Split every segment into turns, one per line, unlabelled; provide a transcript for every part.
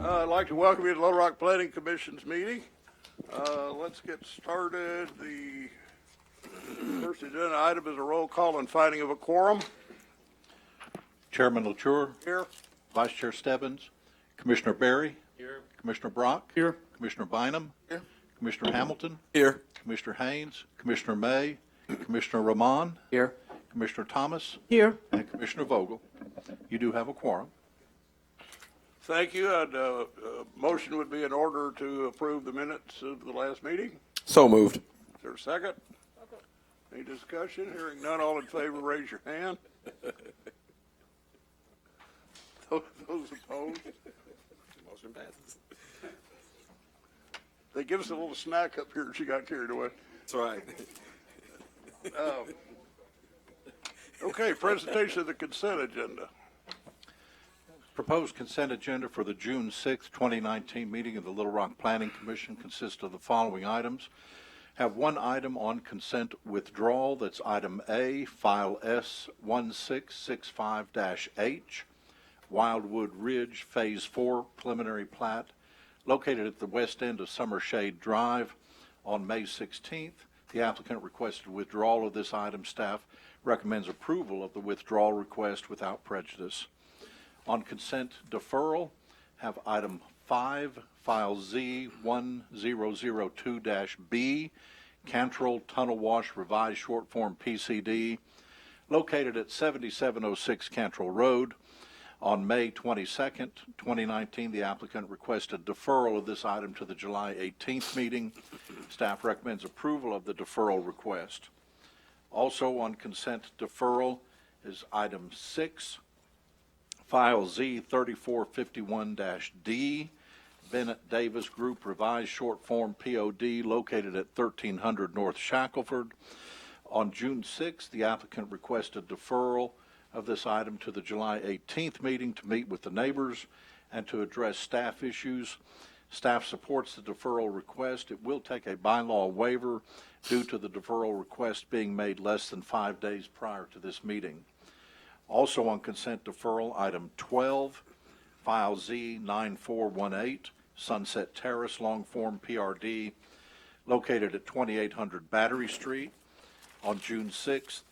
I'd like to welcome you to Little Rock Planning Commission's meeting. Let's get started. The first agenda item is a roll call and finding of a quorum.
Chairman LaTour.
Here.
Vice Chair Stebbins. Commissioner Berry.
Here.
Commissioner Brock.
Here.
Commissioner Bynum.
Here.
Commissioner Hamilton.
Here.
Commissioner Haynes. Commissioner May. Commissioner Rahman.
Here.
Commissioner Thomas.
Here.
And Commissioner Vogel. You do have a quorum.
Thank you. And motion would be in order to approve the minutes of the last meeting.
So moved.
Is there a second? Any discussion? Hearing none, all in favor, raise your hand. Those opposed?
Motion passes.
They give us a little snack up here. She got carried away.
That's right.
Okay, presentation of the consent agenda.
Proposed consent agenda for the June 6, 2019 meeting of the Little Rock Planning Commission consists of the following items. Have one item on consent withdrawal. That's item A, file S1665-H, Wildwood Ridge Phase 4 preliminary plat, located at the west end of Summershade Drive. On May 16th, the applicant requested withdrawal of this item. Staff recommends approval of the withdrawal request without prejudice. On consent deferral, have item 5, file Z1002-B, Cantrell Tunnel Wash Revised Short Form PCD, located at 7706 Cantrell Road. On May 22nd, 2019, the applicant requested deferral of this item to the July 18th meeting. Staff recommends approval of the deferral request. Also on consent deferral is item 6, file Z3451-D, Bennett Davis Group Revised Short Form POD, located at 1300 North Shackelford. On June 6th, the applicant requested deferral of this item to the July 18th meeting to meet with the neighbors and to address staff issues. Staff supports the deferral request. It will take a bylaw waiver due to the deferral request being made less than 5 days prior to this meeting. Also on consent deferral, item 12, file Z9418, Sunset Terrace Long Form PRD, located at 2800 Battery Street. On June 6th,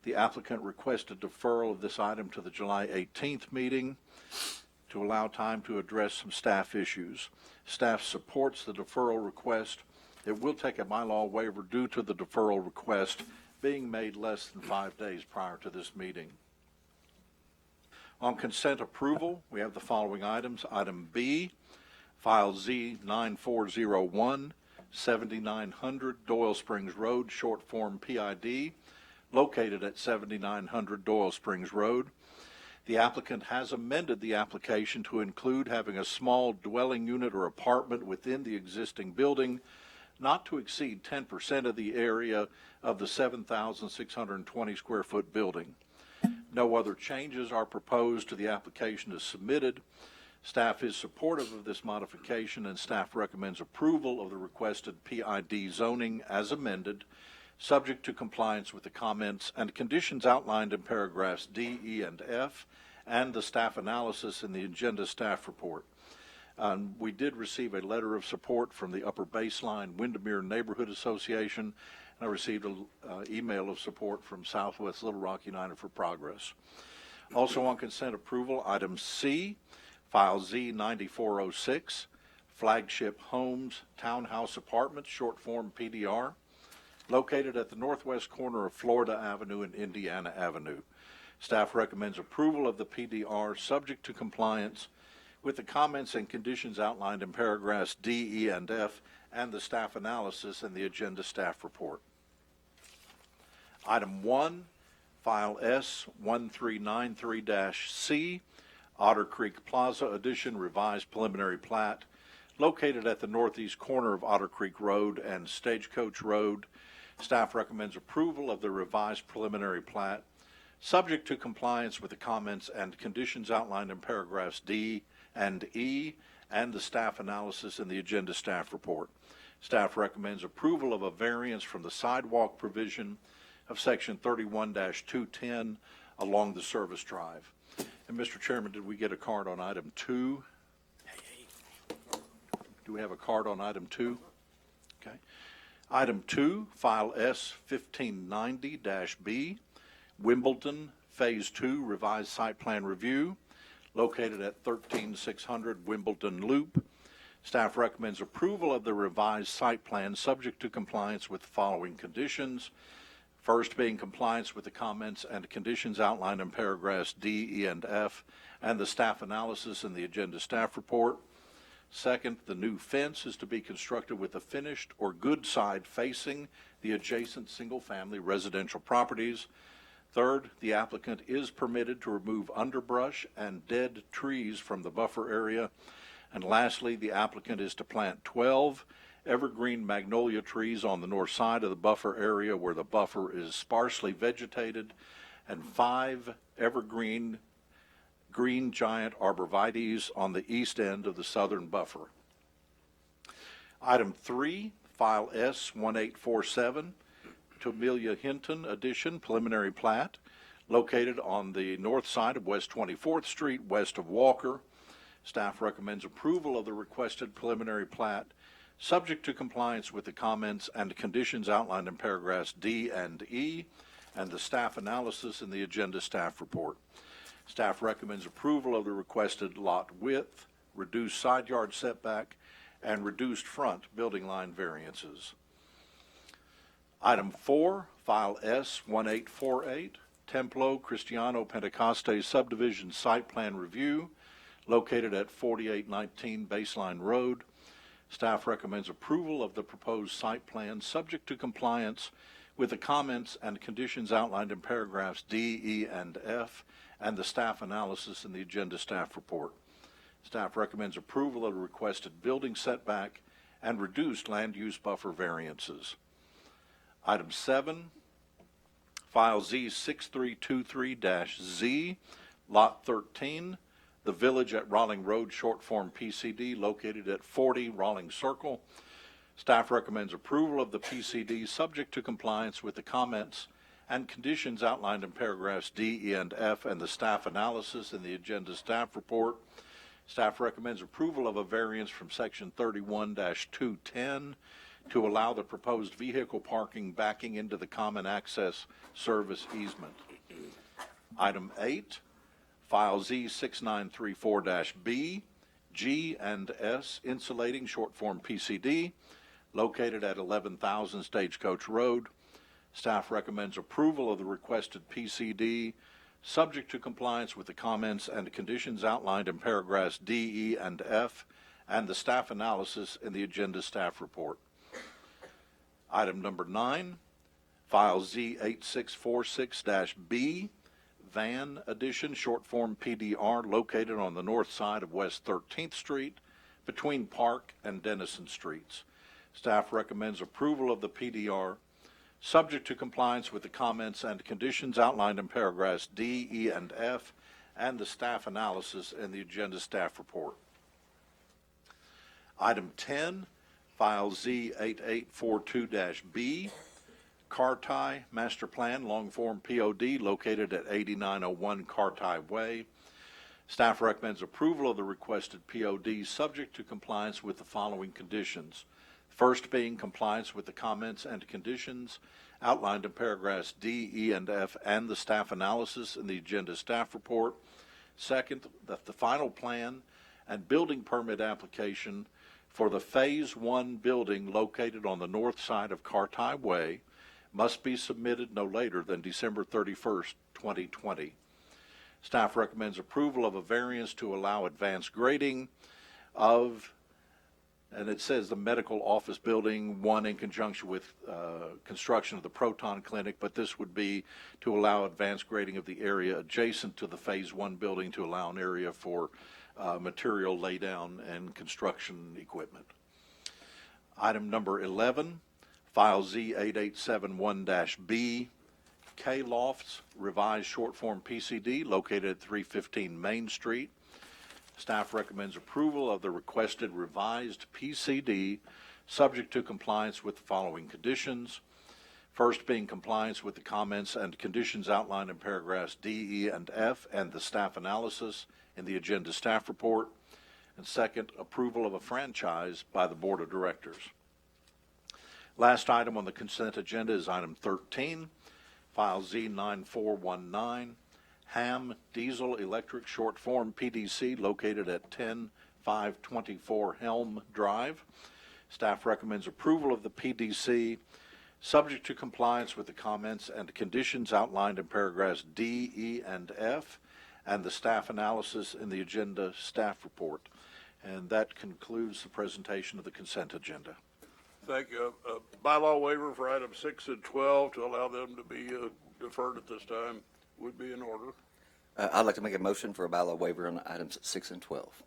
the applicant requested deferral of this item to the July 18th meeting to allow time to address some staff issues. Staff supports the deferral request. It will take a bylaw waiver due to the deferral request being made less than 5 days prior to this meeting. On consent approval, we have the following items. Item B, file Z9401, 7900 Doyle Springs Road, short form PID, located at 7900 Doyle Springs Road. The applicant has amended the application to include having a small dwelling unit or apartment within the existing building, not to exceed 10% of the area of the 7,620 square foot building. No other changes are proposed to the application as submitted. Staff is supportive of this modification, and staff recommends approval of the requested PID zoning as amended, subject to compliance with the comments and conditions outlined in paragraphs D, E, and F, and the staff analysis in the agenda staff report. We did receive a letter of support from the Upper Baseline Windermere Neighborhood Association, and I received an email of support from Southwest Little Rock United for Progress. Also on consent approval, item C, file Z9406, Flagship Homes Townhouse Apartments, short form PDR, located at the northwest corner of Florida Avenue and Indiana Avenue. Staff recommends approval of the PDR subject to compliance with the comments and conditions outlined in paragraphs D, E, and F, and the staff analysis in the agenda staff report. Item 1, file S1393-C, Otter Creek Plaza Addition Revised Preliminary Plat, located at the northeast corner of Otter Creek Road and Stagecoach Road. Staff recommends approval of the revised preliminary plat, subject to compliance with the comments and conditions outlined in paragraphs D and E, and the staff analysis in the agenda staff report. Staff recommends approval of a variance from the sidewalk provision of section 31-210 along the service drive. And Mr. Chairman, did we get a card on item 2? Do we have a card on item 2? Okay. Item 2, file S1590-B, Wimbledon Phase 2 revised site plan review, located at 13600 Wimbledon Loop. Staff recommends approval of the revised site plan subject to compliance with the following conditions. First being compliance with the comments and conditions outlined in paragraphs D, E, and F, and the staff analysis in the agenda staff report. Second, the new fence is to be constructed with a finished or good side facing the adjacent single-family residential properties. Third, the applicant is permitted to remove underbrush and dead trees from the buffer area. And lastly, the applicant is to plant 12 evergreen magnolia trees on the north side of the buffer area where the buffer is sparsely vegetated, and 5 evergreen green giant arborvitaes on the east end of the southern buffer. Item 3, file S1847, Tomelia Hinton Addition preliminary plat, located on the north side of West 24th Street, west of Walker. Staff recommends approval of the requested preliminary plat, subject to compliance with the comments and conditions outlined in paragraphs D and E, and the staff analysis in the agenda staff report. Staff recommends approval of the requested lot width, reduced side yard setback, and reduced front building line variances. Item 4, file S1848, Templo Cristiano Pentecoste Subdivision Site Plan Review, located at 4819 Baseline Road. Staff recommends approval of the proposed site plan subject to compliance with the comments and conditions outlined in paragraphs D, E, and F, and the staff analysis in the agenda staff report. Staff recommends approval of the requested building setback and reduced land use buffer variances. Item 7, file Z6323-Z, Lot 13, the Village at Rawling Road, short form PCD, located at 40 Rawling Circle. Staff recommends approval of the PCD subject to compliance with the comments and conditions outlined in paragraphs D, E, and F, and the staff analysis in the agenda staff report. Staff recommends approval of a variance from section 31-210 to allow the proposed vehicle parking backing into the common access service easement. Item 8, file Z6934-B, G and S insulating, short form PCD, located at 11,000 Stagecoach Road. Staff recommends approval of the requested PCD, subject to compliance with the comments and conditions outlined in paragraphs D, E, and F, and the staff analysis in the agenda staff report. Item number 9, file Z8646-B, Van Addition, short form PDR, located on the north side of West 13th Street, between Park and Dennison Streets. Staff recommends approval of the PDR, subject to compliance with the comments and conditions outlined in paragraphs D, E, and F, and the staff analysis in the agenda staff report. Item 10, file Z8842-B, Carti Master Plan, long form POD, located at 8901 Carti Way. Staff recommends approval of the requested POD, subject to compliance with the following conditions. First being compliance with the comments and conditions outlined in paragraphs D, E, and F, and the staff analysis in the agenda staff report. Second, that the final plan and building permit application for the Phase 1 building located on the north side of Carti Way must be submitted no later than December 31st, 2020. Staff recommends approval of a variance to allow advanced grading of, and it says the medical office building, one in conjunction with construction of the Proton Clinic, but this would be to allow advanced grading of the area adjacent to the Phase 1 building to allow an area for material laydown and construction equipment. Item number 11, file Z8871-B, K Lofts, revised short form PCD, located at 315 Main Street. Staff recommends approval of the requested revised PCD, subject to compliance with the following conditions. First being compliance with the comments and conditions outlined in paragraphs D, E, and F, and the staff analysis in the agenda staff report. And second, approval of a franchise by the Board of Directors. Last item on the consent agenda is item 13, file Z9419, Ham Diesel Electric Short Form PDC located at 10524 Helm Drive. Staff recommends approval of the PDC subject to compliance with the comments and conditions outlined in paragraphs D, E, and F, and the staff analysis in the agenda staff report. And that concludes the presentation of the consent agenda.
Thank you. Bylaw waiver for items 6 and 12 to allow them to be deferred at this time would be in order.
I'd like to make a motion for a bylaw waiver on items 6 and 12.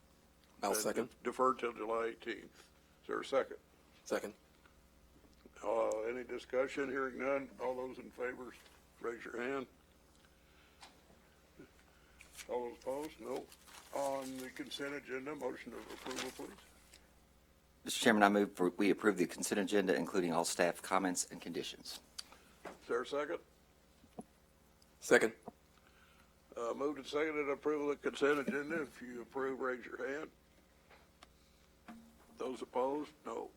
I'll second.
Deferred till July 18th. Is there a second?
Second.
Any discussion? Hearing none. All those in favor, raise your hand. All those opposed? No. On the consent agenda, motion of approval, please.
Mr. Chairman, I move we approve the consent agenda, including all staff comments and conditions.
Is there a second?
Second.
Moved and seconded approval of the consent agenda. If you approve, raise your hand. Those opposed? No.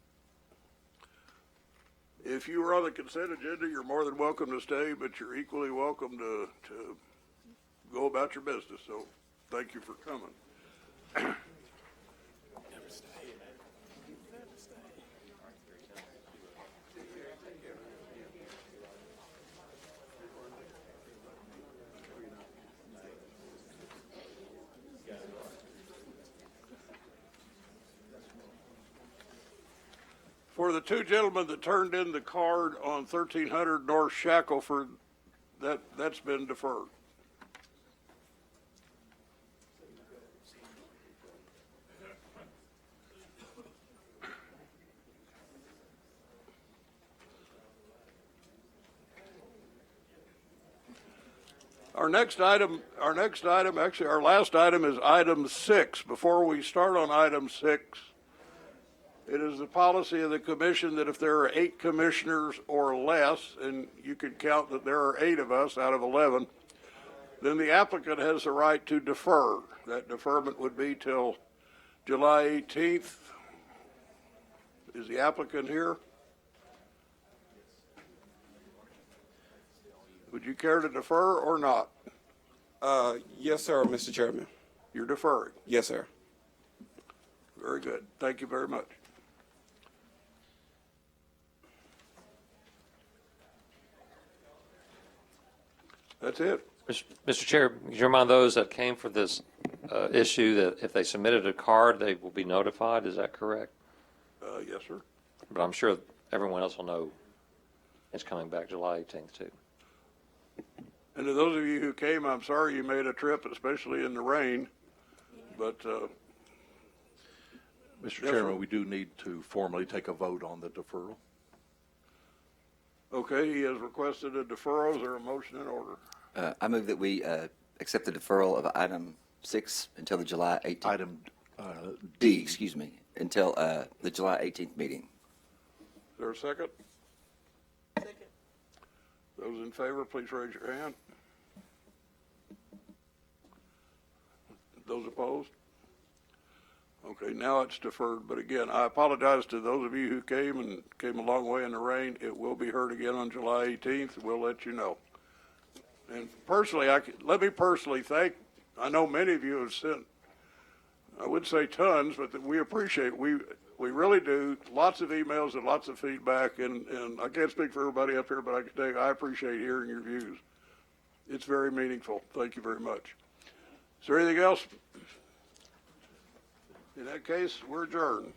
If you were on the consent agenda, you're more than welcome to stay, but you're equally welcome to go about your business. So thank you for coming. For the two gentlemen that turned in the card on 1300 North Shackleford, that's been deferred. Our last item is item 6. Before we start on item 6, it is the policy of the commission that if there are 8 commissioners or less, and you can count that there are 8 of us out of 11, then the applicant has the right to defer. That deferment would be till July 18th. Is the applicant here? Would you care to defer or not?
Yes, sir, Mr. Chairman.
You're deferring.
Yes, sir.
Very good. Thank you very much. That's it.
Mr. Chair, could you remind those that came for this issue that if they submitted a card, they will be notified? Is that correct?
Yes, sir.
But I'm sure everyone else will know it's coming back July 18th, too.
And to those of you who came, I'm sorry you made a trip, especially in the rain. But
Mr.
Yes,
Chairman,
sir.
we do need to formally take a vote on the deferral.
okay, he has requested a deferral. Is there a motion in order?
I move that we accept the deferral of item 6 until the July 18th.
Item
D, excuse me, until the July 18th meeting.
Is there a second? Second. Those in favor, please raise your hand. Those opposed? Okay, now it's deferred, but again, I apologize to those of you who came a long way in the rain. It will be heard again on July 18th. We'll let you know. And personally, let me personally thank, I know many of you have sent, I would say tons, but we appreciate, we really do, lots of emails and lots of feedback, and I can't speak for everybody up here, but I can tell you, I appreciate hearing your views. It's very meaningful. Thank you very much. Is there anything else? In that case, we're adjourned.